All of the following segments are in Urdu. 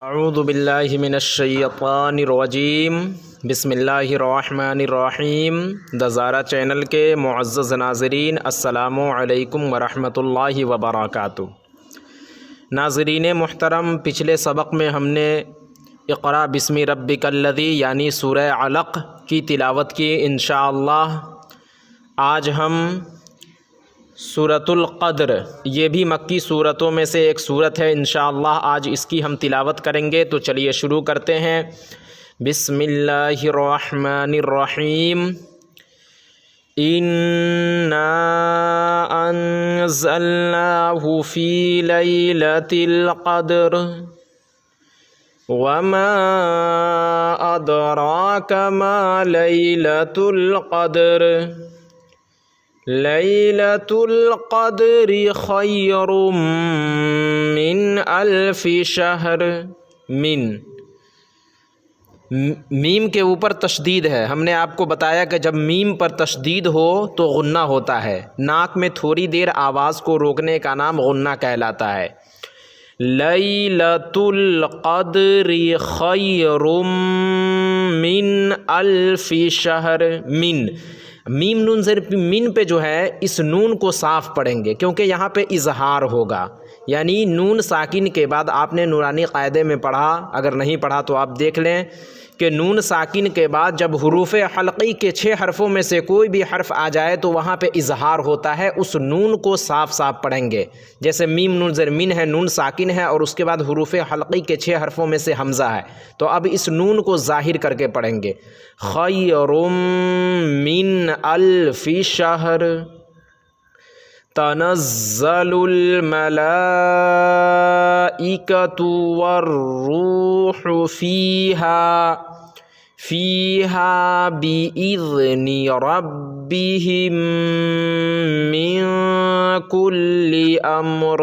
اعوذ باللہ من الشیطان الرجیم بسم اللہ الرحمن الرحیم دزارہ چینل کے معزز ناظرین السلام علیکم ورحمۃ اللہ وبرکاتہ۔ ناظرین محترم، پچھلے سبق میں ہم نے اقرأ بسم ربک الذی یعنی سورہ علق کی تلاوت کی۔ انشاءاللہ آج ہم سورۃ القدر، یہ بھی مکی صورتوں میں سے ایک صورت ہے، انشاءاللہ آج اس کی ہم تلاوت کریں گے۔ تو چلیے شروع کرتے ہیں۔ بسم اللہ الرحمن الرحیم۔ اِنَّا أَنزَلْنَاهُ فِي لَيْلَةِ الْقَدْرِ وَمَا أَدْرَاكَ مَا لَيْلَةُ الْقَدْرِ لیلۃ القدر خیر من الف شہر۔ من میم کے اوپر تشدید ہے۔ ہم نے آپ کو بتایا کہ جب میم پر تشدید ہو تو غنہ ہوتا ہے، ناک میں تھوڑی دیر آواز کو روکنے کا نام غنہ کہلاتا ہے۔ لیلۃ القدر خیر من الف شہر۔ من میم نون زیر من پہ جو ہے اس نون کو صاف پڑھیں گے کیونکہ یہاں پہ اظہار ہوگا، یعنی نون ساکن کے بعد آپ نے نورانی قاعدے میں پڑھا، اگر نہیں پڑھا تو آپ دیکھ لیں کہ نون ساکن کے بعد جب حروف حلقی کے 6 حرفوں میں سے کوئی بھی حرف آ جائے تو وہاں پہ اظہار ہوتا ہے، اس نون کو صاف صاف پڑھیں گے۔ جیسے میم نون زیر من ہے، نون ساکن ہے اور اس کے بعد حروف حلقی کے 6 حرفوں میں سے حمزہ ہے، تو اب اس نون کو ظاہر کر کے پڑھیں گے۔ خیر من الف شہر تنزل الملائکۃ والروح فیہا بإذن ربہم من کل امر۔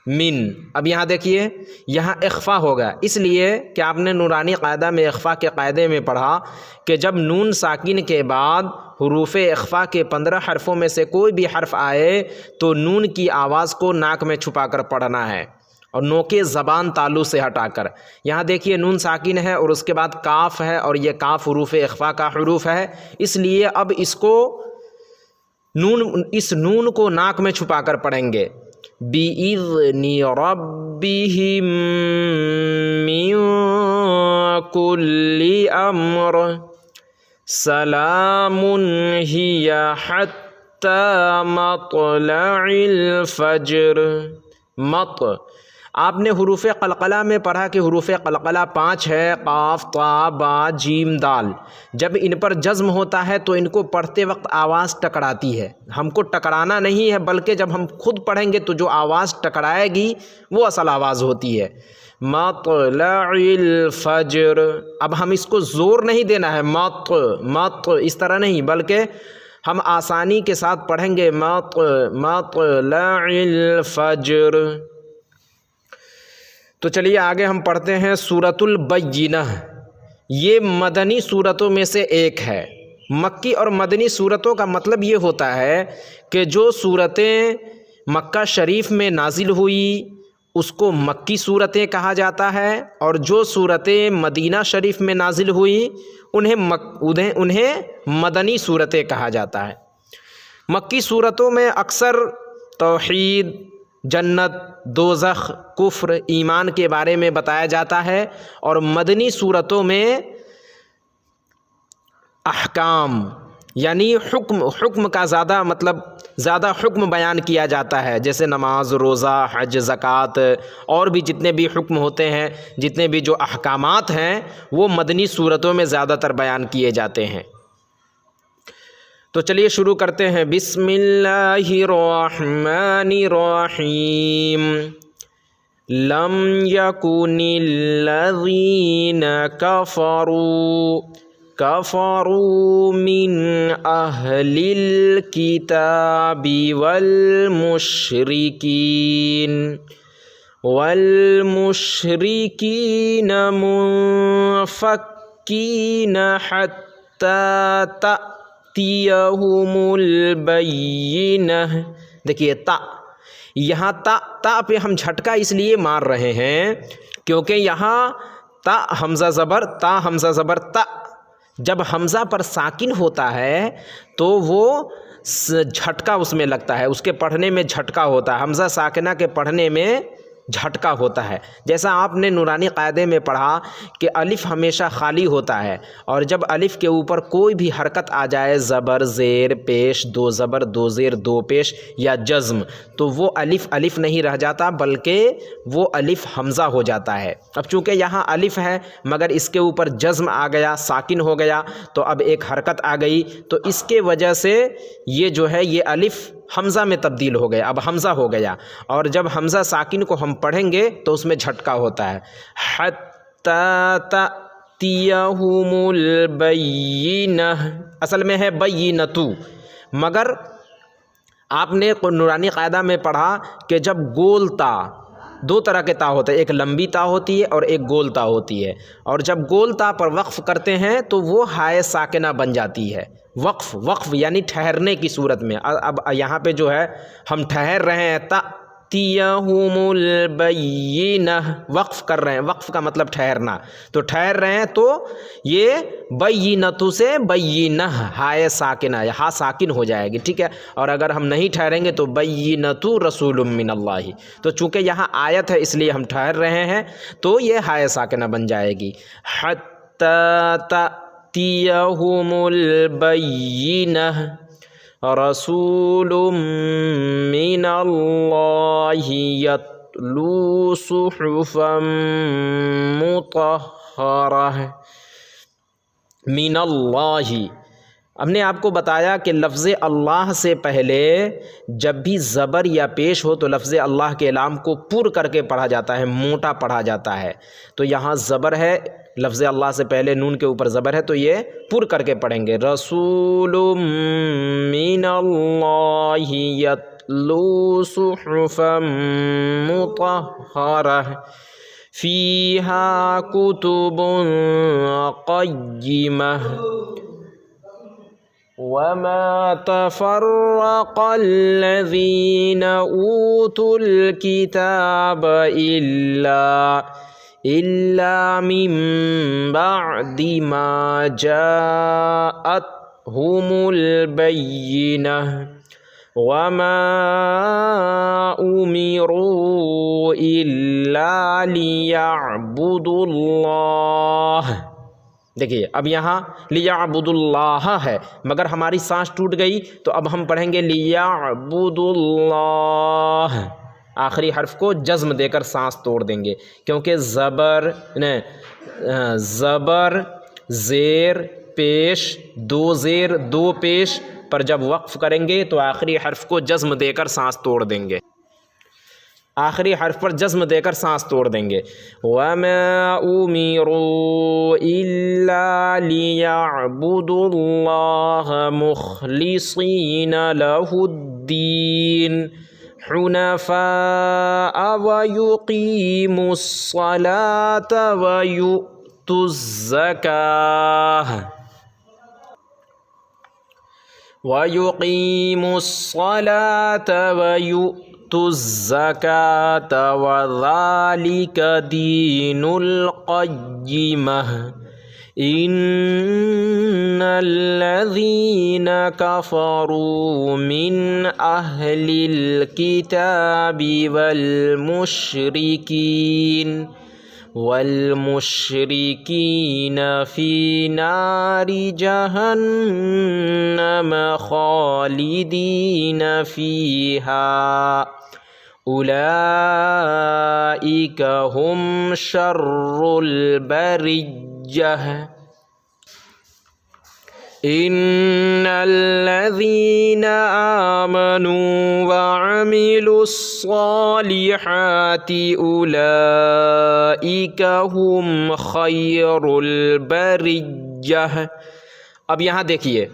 من، اب یہاں دیکھیے یہاں اخفا ہوگا، اس لیے کہ آپ نے نورانی قاعدہ میں اخفا کے قاعدے میں پڑھا کہ جب نون ساکن کے بعد حروف اخفا کے 15 حرفوں میں سے کوئی بھی حرف آئے تو نون کی آواز کو ناک میں چھپا کر پڑھنا ہے اور نوکے زبان تالو سے ہٹا کر۔ یہاں دیکھیے نون ساکن ہے اور اس کے بعد کاف ہے اور یہ کاف حروف اخفا کا حروف ہے، اس لیے اب اس نون کو ناک میں چھپا کر پڑھیں گے۔ بِإِذْنِ رَبِّهِم مِّن كُلِّ أَمْرٍ سَلَامٌ هِيَ حَتَّى مَطْلَعِ الْفَجْرِ۔ آپ نے حروف قلقلہ میں پڑھا کہ حروف قلقلہ 5 ہے، قاف، طا، با، جیم، دال۔ جب ان پر جزم ہوتا ہے تو ان کو پڑھتے وقت آواز ٹکراتی ہے۔ ہم کو ٹکرانا نہیں ہے بلکہ جب ہم خود پڑھیں گے تو جو آواز ٹکرائے گی وہ اصل آواز ہوتی ہے۔ مطلع الفجر، اب ہم اس کو زور نہیں دینا ہے، مط اس طرح نہیں، بلکہ ہم آسانی کے ساتھ پڑھیں گے مطلع الفجر۔ تو چلیے آگے ہم پڑھتے ہیں سورۃ البینہ۔ یہ مدنی صورتوں میں سے ایک ہے۔ مکی اور مدنی صورتوں کا مطلب یہ ہوتا ہے کہ جو صورتیں مکہ شریف میں نازل ہوئی اس کو مکی صورتیں کہا جاتا ہے، اور جو صورتیں مدینہ شریف میں نازل ہوئی انہیں مدنی صورتیں کہا جاتا ہے۔ مکی صورتوں میں اکثر توحید، جنت، دوزخ، کفر، ایمان کے بارے میں بتایا جاتا ہے، اور مدنی صورتوں میں احکام یعنی حکم کا زیادہ حکم بیان کیا جاتا ہے، جیسے نماز، روزہ، حج، زکوٰۃ اور بھی جتنے بھی حکم ہوتے ہیں، جتنے بھی جو احکامات ہیں وہ مدنی صورتوں میں زیادہ تر بیان کیے جاتے ہیں۔ تو چلیے شروع کرتے ہیں۔ بسم اللہ الرحمن الرحیم۔ لم یکن الذین کفروا من اہل الکتاب والمشرکین منفکین حتی تأتیہم البینہ۔ دیکھیے تا یہاں تا پہ ہم جھٹکا اس لیے مار رہے ہیں کیونکہ یہاں تا حمزہ زبر تا، جب حمزہ پر ساکن ہوتا ہے تو وہ جھٹکا اس میں لگتا ہے، اس کے پڑھنے میں جھٹکا ہوتا ہے، حمزہ ساکنہ کے پڑھنے میں جھٹکا ہوتا ہے۔ جیسا آپ نے نورانی قاعدے میں پڑھا کہ الف ہمیشہ خالی ہوتا ہے، اور جب الف کے اوپر کوئی بھی حرکت آ جائے، زبر، زیر، پیش، دو زبر، دو زیر، دو پیش یا جزم، تو وہ الف نہیں رہ جاتا بلکہ وہ الف حمزہ ہو جاتا ہے۔ اب چونکہ یہاں الف ہے مگر اس کے اوپر جزم آ گیا، ساکن ہو گیا، تو اب ایک حرکت آ گئی، تو اس کے وجہ سے یہ جو ہے یہ الف حمزہ میں تبدیل ہو گیا، اب حمزہ ہو گیا، اور جب حمزہ ساکن کو ہم پڑھیں گے تو اس میں جھٹکا ہوتا ہے۔ حتی تأتیہم البینہ، اصل میں ہے بینۃ، مگر آپ نے نورانی قاعدہ میں پڑھا کہ جب گول تا، دو طرح کے تا ہوتے ہیں، ایک لمبی تا ہوتی ہے اور ایک گول تا ہوتی ہے، اور جب گول تا پر وقف کرتے ہیں تو وہ ہائے ساکنہ بن جاتی ہے۔ وقف یعنی ٹھہرنے کی صورت میں، اب یہاں پہ جو ہے ہم ٹھہر رہے ہیں، تأتیہم البینہ، وقف کر رہے ہیں، وقف کا مطلب ٹھہرنا، تو ٹھہر رہے ہیں تو یہ بینۃ سے بینہ، ہائے ساکنہ، ہاں ساکن ہو جائے گی، ٹھیک ہے۔ اور اگر ہم نہیں ٹھہریں گے تو بینۃ رسول من اللہ، تو چونکہ یہاں آیت ہے اس لیے ہم ٹھہر رہے ہیں تو یہ ہائے ساکنہ بن جائے گی۔ حتی تأتیہم البینہ رسول من اللہ یتلو صحفا مطہرہ، من اللہ، ہم نے آپ کو بتایا کہ لفظ اللہ سے پہلے جب بھی زبر یا پیش ہو تو لفظ اللہ کے لام کو پر کر کے پڑھا جاتا ہے، موٹا پڑھا جاتا ہے، تو یہاں زبر ہے، لفظ اللہ سے پہلے نون کے اوپر زبر ہے تو یہ پر کر کے پڑھیں گے، رسول من اللہ یتلو صحفا مطہرہ فیہا کتب قیمہ وما تفرق الذین اوتوا الکتاب الا من بعد ما جاءتهم البینہ وما امروا الا لیعبدوا اللہ۔ دیکھیے اب یہاں لیعبدوا اللہ ہے مگر ہماری سانس ٹوٹ گئی تو اب ہم پڑھیں گے لیعبدوا اللہ، آخری حرف کو جزم دے کر سانس توڑ دیں گے، کیونکہ زبر زیر پیش، دو زیر دو پیش پر جب وقف کریں گے تو آخری حرف کو جزم دے کر سانس توڑ دیں گے، آخری حرف پر جزم دے کر سانس توڑ دیں گے۔ وَمَا أُمِرُوا إِلَّا لِيَعْبُدُوا اللَّهَ مُخْلِصِينَ لَهُ الدِّينَ حُنَفَاءَ وَيُقِيمُوا الصَّلَاةَ وَيُؤْتُوا الزَّكَاةَ وَذَلِكَ دِينُ الْقَيِّمَةِ إِنَّ الَّذِينَ كَفَرُوا مِنْ أَهْلِ الْكِتَابِ والمشركين في نار جهنم خالدين فيها أولئك هم شر البرية إن الذين آمنوا وعملوا الصالحات أولئك هم خير البرية۔ اب یہاں دیکھیے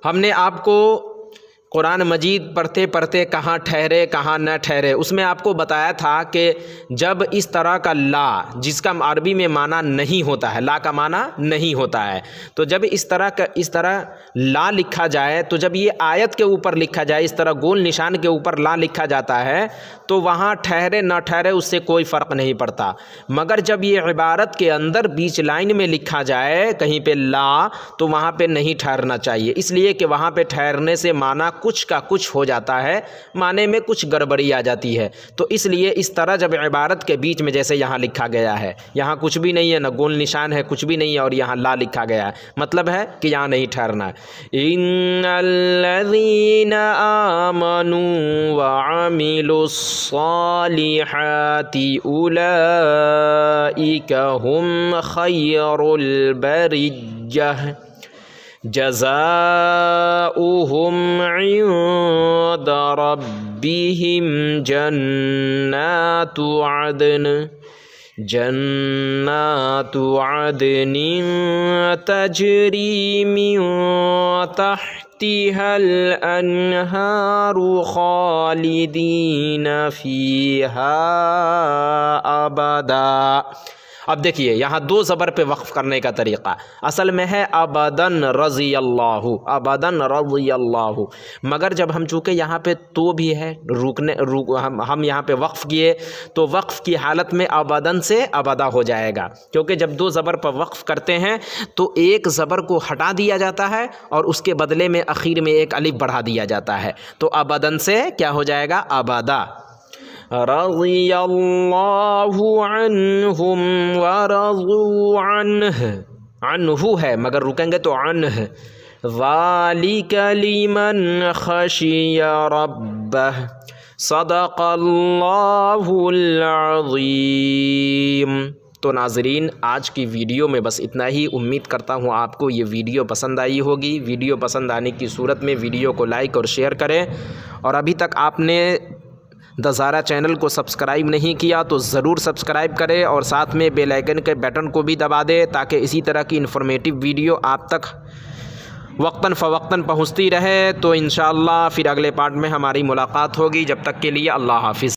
ہم نے آپ کو قرآن مجید پڑھتے پڑھتے کہاں ٹھہرے کہاں نہ ٹھہرے، اس میں آپ کو بتایا تھا کہ جب اس طرح کا لا، جس کا عربی میں معنی نہیں ہوتا ہے، لا کا معنی نہیں ہوتا ہے، تو جب اس طرح لا لکھا جائے، تو جب یہ آیت کے اوپر لکھا جائے، اس طرح گول نشان کے اوپر لا لکھا جاتا ہے، تو وہاں ٹھہرے نہ ٹھہرے اس سے کوئی فرق نہیں پڑتا۔ مگر جب یہ عبارت کے اندر بیچ لائن میں لکھا جائے کہیں پہ لا، تو وہاں پہ نہیں ٹھہرنا چاہیے، اس لیے کہ وہاں پہ ٹھہرنے سے معنی کچھ کا کچھ ہو جاتا ہے، معنی میں کچھ گڑبڑی آ جاتی ہے۔ تو اس لیے اس طرح جب عبارت کے بیچ میں جیسے یہاں لکھا گیا ہے، یہاں کچھ بھی نہیں ہے، نہ گول نشان ہے، کچھ بھی نہیں ہے، اور یہاں لا لکھا گیا ہے، مطلب ہے کہ یہاں نہیں ٹھہرنا ہے۔ ان الذین آمنوا وعملوا الصالحات اولئک هم خیر البریہ جزاؤہم عند ربہم جنات عدن تجری من تحتها الانہار خالدین فیہا ابدا۔ اب دیکھیے یہاں دو زبر پہ وقف کرنے کا طریقہ، اصل میں ہے ابدن رضی اللہ، ابدن رضی اللہ، مگر جب ہم چونکہ یہاں پہ تو بھی ہے ہم یہاں پہ وقف کیے، تو وقف کی حالت میں ابدن سے ابدا ہو جائے گا، کیونکہ جب دو زبر پر وقف کرتے ہیں تو ایک زبر کو ہٹا دیا جاتا ہے اور اس کے بدلے میں اخیر میں ایک الف بڑھا دیا جاتا ہے، تو ابدن سے کیا ہو جائے گا؟ ابدا۔ رضی اللہ عنہم ورضوا عنہ، عنہ ہے مگر رکیں گے تو عنہ، ذالک لمن خشی ربہ، صدق اللہ العظیم۔ تو ناظرین آج کی ویڈیو میں بس اتنا ہی، امید کرتا ہوں آپ کو یہ ویڈیو پسند آئی ہوگی۔ ویڈیو پسند آنے کی صورت میں ویڈیو کو لائک اور شیئر کریں، اور ابھی تک آپ نے دزارہ چینل کو سبسکرائب نہیں کیا تو ضرور سبسکرائب کریں، اور ساتھ میں بیل آئیکن کے بٹن کو بھی دبا دیں تاکہ اسی طرح کی انفارمیٹیو ویڈیو آپ تک وقتاً فوقتاً پہنچتی رہے۔ تو انشاءاللہ پھر اگلے پارٹ میں ہماری ملاقات ہوگی، جب تک کے لیے اللہ حافظ۔